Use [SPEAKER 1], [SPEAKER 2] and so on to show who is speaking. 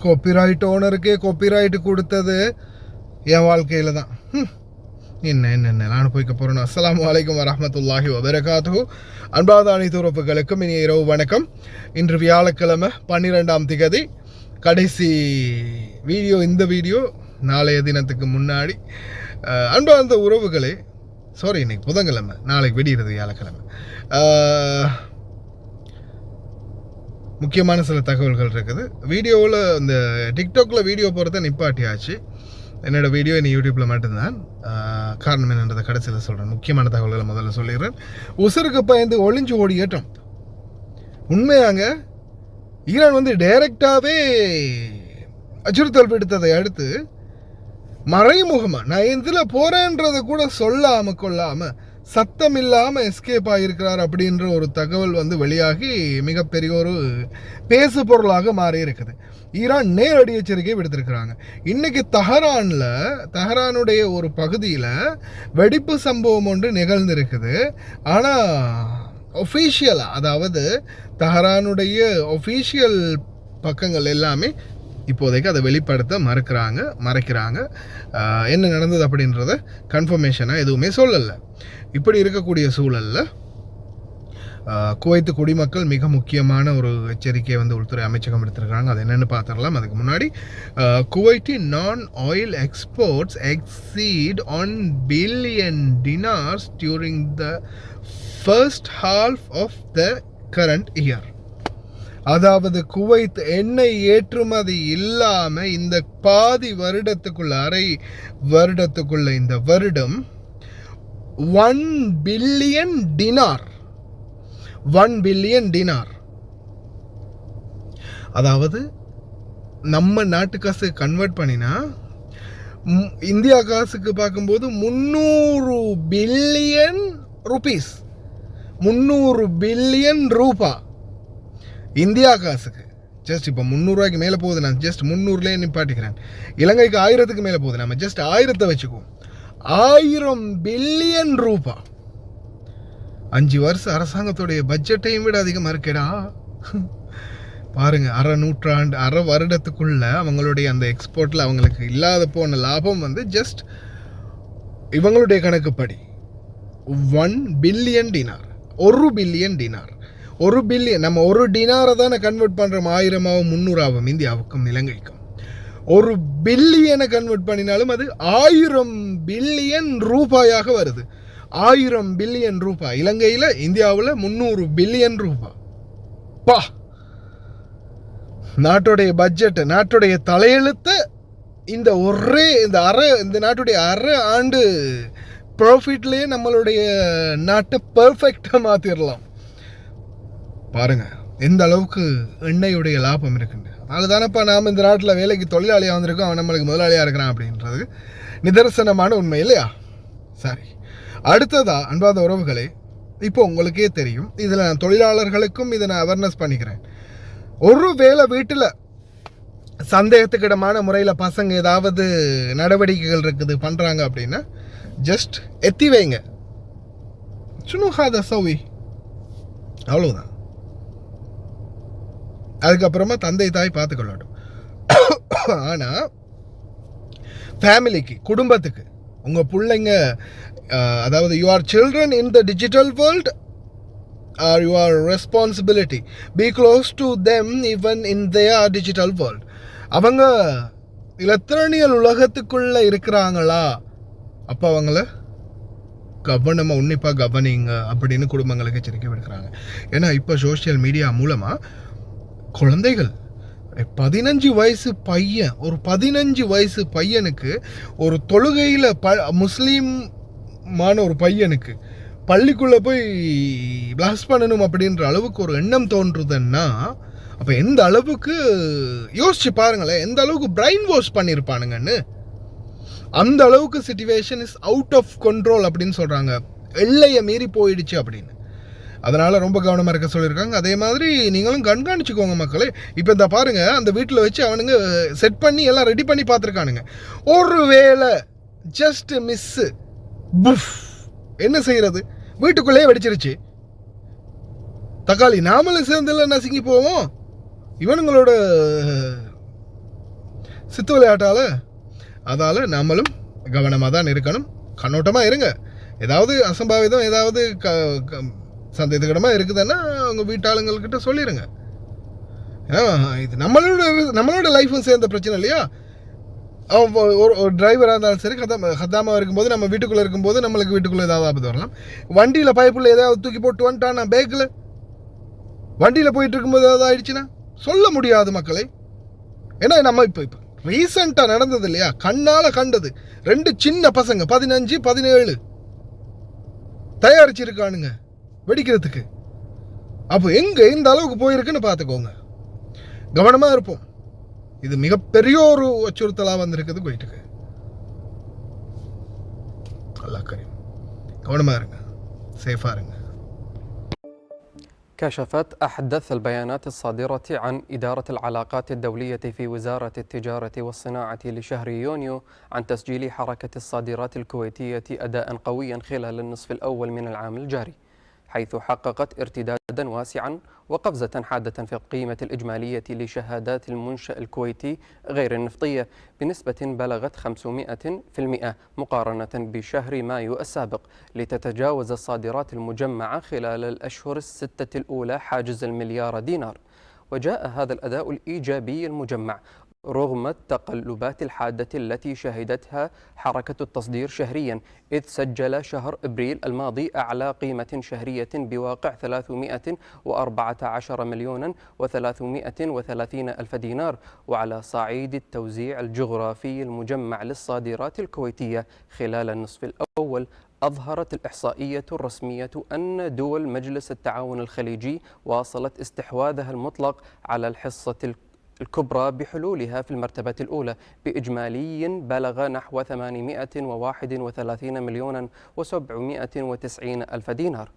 [SPEAKER 1] Copyright ஓனருக்கே copyright கொடுத்தது என் வாழ்க்கையில் தான். என்ன நான் போய்க்க போகிறேன். அஸ்ஸலாமு அலைக்கும் வரஹ்மத்துல்லாஹி வபரகாத்துஹு. அன்பாத அனைத்து உறவுகளுக்கும் இனிய இரவு வணக்கம். இன்று வியாழக்கிழமை 12ஆம் திகதி, கடைசி வீடியோ. இந்த வீடியோ நாளைய தினத்துக்கு முன்னாடி. அன்பார்ந்த உறவுகளே, சாரி, இன்னைக்கு புதன்கிழமை, நாளைக்கு வெடிகிறது வியாழக்கிழமை. முக்கியமான சில தகவல்கள் இருக்குது வீடியோவில். இந்த டிக்டாக்ல வீடியோ போகிறத நிப்பாட்டியாச்சு. என்னோடய வீடியோ இனி யூடியூப்பில் மட்டும்தான். காரணம் என்னன்றதை கடைசியில் சொல்கிறேன். முக்கியமான தகவல்களை முதல்ல சொல்லிடுறேன். உசருக்கு பயந்து ஒளிஞ்சு ஓடி ஏற்றம். உண்மையாங்க, ஈரான் டைரெக்டாகவே அச்சுறுத்தல் விடுத்ததை அடுத்து மறைமுகமாக நான் இதில் போகிறேன்றதை கூட சொல்லாமல் கொள்ளாமல் சத்தம் இல்லாமல் எஸ்கேப் ஆகியிருக்கிறார் அப்படின்ற ஒரு தகவல் வெளியாகி மிகப்பெரிய ஒரு பேசு பொருளாக மாறி இருக்குது. ஈரான் நேரடி எச்சரிக்கை விடுத்திருக்கிறாங்க. இன்னைக்கு தஹரானுடைய ஒரு பகுதியில் வெடிப்பு சம்பவம் ஒன்று நிகழ்ந்திருக்குது. ஆனால் ஒஃபீஷியலாக, அதாவது தஹரானுடைய ஒஃபீஷியல் பக்கங்கள் எல்லாமே இப்போதைக்கு அதை வெளிப்படுத்த மறைக்கிறாங்க. என்ன நடந்தது அப்படின்றத கன்ஃபர்மேஷனாக எதுவுமே சொல்லலை. இப்படி இருக்கக்கூடிய சூழலில் குவைத்து குடிமக்கள் மிக முக்கியமான ஒரு எச்சரிக்கையை உள்துறை அமைச்சகம் எடுத்திருக்கிறாங்க. அது என்னென்னு பார்த்துடலாம். அதுக்கு முன்னாடி, Kuwaiti non oil exports exceed $1 billion during the first half of the current year. அதாவது குவைத் எண்ணெய் ஏற்றுமதி இல்லாமல் இந்த பாதி வருடத்துக்குள்ள, அரை வருடத்துக்குள்ள, இந்த வருடம் $1 billion, $1 billion. அதாவது நம்ம நாட்டு காசு கன்வெர்ட் பண்ணினா இந்தியா காசுக்கு பார்க்கும்போது 300 பில்லியன் ரூபீஸ், 300 பில்லியன் ரூபா இந்தியா காசுக்கு. ஜஸ்ட் இப்போ 300 ரூபாய்க்கு மேலே போகுது. நான் ஜஸ்ட் 300லேயே நிப்பாட்டிக்கிறேன். இலங்கைக்கு 1000க்கு மேலே போகுது. நம்ம ஜஸ்ட் 1000 வச்சுக்குவோம். 1000 பில்லியன் ரூபா 5 வருஷம் அரசாங்கத்துடைய பட்ஜெட்டையும் விட அதிகமாக இருக்கேடா. பாருங்க, அரை வருடத்துக்குள்ள அவங்களுடைய அந்த எக்ஸ்போர்ட்டில் அவங்களுக்கு இல்லாத போன லாபம் ஜஸ்ட் இவங்களுடைய கணக்குப்படி $1 billion, $1 billion. 1 பில்லியன், நம்ம 1 டினாரை தானே கன்வெர்ட் பண்ணுறோம். 1000ஆகவும் 300ஆகவும் இந்தியாவுக்கும் இலங்கைக்கும். 1 பில்லியனை கன்வெர்ட் பண்ணினாலும் அது 1000 பில்லியன் ரூபாயாக வருது. 1000 பில்லியன் ரூபாய் இலங்கையில், இந்தியாவில் 300 பில்லியன் ரூபாய். பா, நாட்டுடைய பட்ஜெட், நாட்டுடைய தலையெழுத்தை இந்த நாட்டுடைய அரை ஆண்டு ப்ராஃபிட்லேயே நம்மளுடைய நாட்டை பர்ஃபெக்டாக மாற்றிடலாம். பாருங்க எந்த அளவுக்கு எண்ணெயுடைய லாபம் இருக்குங்க. அதனால தானப்பா நாம் இந்த நாட்டில் வேலைக்கு தொழிலாளியாக வந்திருக்கோம், அவன் நம்மளுக்கு முதலாளியாக இருக்கிறான் அப்படின்றது நிதர்சனமான உண்மை இல்லையா? சரி, அடுத்ததா அன்பாத உறவுகளே, இப்போ உங்களுக்கே தெரியும், இதில் நான் தொழிலாளர்களுக்கும் இதை நான் அவேர்னஸ் பண்ணிக்கிறேன். ஒரு வேளை வீட்டில் சந்தேகத்துக்கிடமான முறையில் பசங்க ஏதாவது நடவடிக்கைகள் இருக்குது பண்ணுறாங்க அப்படின்னா ஜஸ்ட் எத்தி வைங்க. சுனுஹாத சௌவி, அவ்வளவுதான். அதுக்கப்புறமா தந்தை தாய் பார்த்துக்கொள்ளட்டும். ஆனால் ஃபேமிலிக்கு, குடும்பத்துக்கு, உங்கள் பிள்ளைங்க, அதாவது your children in the digital world are your responsibility. Be close to them even in their digital world. அவங்க இலத்திரனியல் உலகத்துக்குள்ளே இருக்கிறாங்களா, அப்போ அவங்கள கவனமாக உன்னிப்பாக கவனிங்க அப்படின்னு குடும்பங்களுக்கு எச்சரிக்கை விடுக்கிறாங்க. ஏன்னா இப்போ சோஷியல் மீடியா மூலமாக குழந்தைகள், 15 வயசு பையன், ஒரு 15 வயசு பையனுக்கு, ஒரு தொழுகையில் முஸ்லீமான ஒரு பையனுக்கு பள்ளிக்குள்ளே போய் பிளாஸ் பண்ணணும் அப்படின்ற அளவுக்கு ஒரு எண்ணம் தோன்றுதுன்னா, அப்போ எந்த அளவுக்கு யோசிச்சு பாருங்களேன், எந்த அளவுக்கு பிரெயின் வாஷ் பண்ணியிருப்பானுங்கன்னு. அந்த அளவுக்கு situation is out of control அப்படின்னு சொல்கிறாங்க. எல்லையை மீறி போயிடுச்சு அப்படின்னு. அதனால் ரொம்ப கவனமாக இருக்க சொல்லியிருக்காங்க. அதே மாதிரி நீங்களும் கண்காணிச்சுக்கோங்க மக்களே. இப்போ இந்த பாருங்கள், அந்த வீட்டில் வச்சு அவனுங்க செட் பண்ணி எல்லாம் ரெடி பண்ணி பார்த்துருக்கானுங்க. ஒரு வேளை ஜஸ்ட் மிஸ்ஸு, புஃப், என்ன செய்கிறது? வீட்டுக்குள்ளேயே வெடிச்சிருச்சு. தக்காளி நாமளும் சேர்ந்து நசுங்கி போவோம் இவனுங்களோட சித்து விளையாட்டால். அதால் நம்மளும் கவனமாக தான் இருக்கணும், கண்ணோட்டமாக இருங்க. ஏதாவது அசம்பாவிதம் ஏதாவது சந்தேகமாக இருக்குதுன்னா அவங்க வீட்டாளுங்கள்கிட்ட சொல்லிடுங்க. இது நம்மளோட லைஃப்பும் சேர்ந்த பிரச்சனை இல்லையா? ஒரு டிரைவராக இருந்தாலும் சரி, ஹத்தாமாக இருக்கும்போது நம்ம வீட்டுக்குள்ளே இருக்கும்போது நம்மளுக்கு வீட்டுக்குள்ளே ஏதாவது ஆபத்து வரலாம். வண்டியில் பைப்புள்ள ஏதாவது தூக்கி போட்டு வந்துட்டான், நான் பேக்கில் வண்டியில் போயிட்டு இருக்கும்போது ஏதாவது ஆயிடுச்சுன்னா சொல்ல முடியாது மக்களை. ஏன்னா நம்ம இப்போ ரீசெண்டாக நடந்தது இல்லையா, கண்ணால் கண்டது. 2 சின்ன பசங்க 15, 17 தயாரிச்சிருக்கானுங்க வெடிக்கிறதுக்கு. அப்போ எங்கே இந்த அளவுக்கு போயிருக்குன்னு பார்த்துக்கோங்க. கவனமாக இருப்போம். இது மிகப்பெரிய ஒரு அச்சுறுத்தலாக வந்திருக்குது போயிட்டுருக்கு. அல்லாஹ் கரீம். கவனமாக இருங்க, சேஃபாக இருங்க.
[SPEAKER 2] كشفت أحدث البيانات الصادرة عن إدارة العلاقات الدولية في وزارة التجارة والصناعة لشهر يونيو عن تسجيل حركة الصادرات الكويتية أداء قويا خلال النصف الأول من العام الجاري، حيث حققت ارتدادا واسعا وقفزة حادة في القيمة الإجمالية لشهادات المنشأ الكويتي غير النفطية بنسبة بلغت 500% مقارنة بشهر مايو السابق، لتتجاوز الصادرات المجمعة خلال الأشهر الستة الأولى حاجز المليار دينار. وجاء هذا الأداء الإيجابي المجمع رغم التقلبات الحادة التي شهدتها حركة التصدير شهريا، إذ سجل شهر إبريل الماضي أعلى قيمة شهرية بواقع 314 مليونا و330 ألف دينار. وعلى صعيد التوزيع الجغرافي المجمع للصادرات الكويتية خلال النصف الأول، أظهرت الإحصائية الرسمية أن دول مجلس التعاون الخليجي واصلت استحواذها المطلق على الحصة الكبرى بحلولها في المرتبة الأولى بإجمالي بلغ نحو 831 مليونا و790 ألف دينار.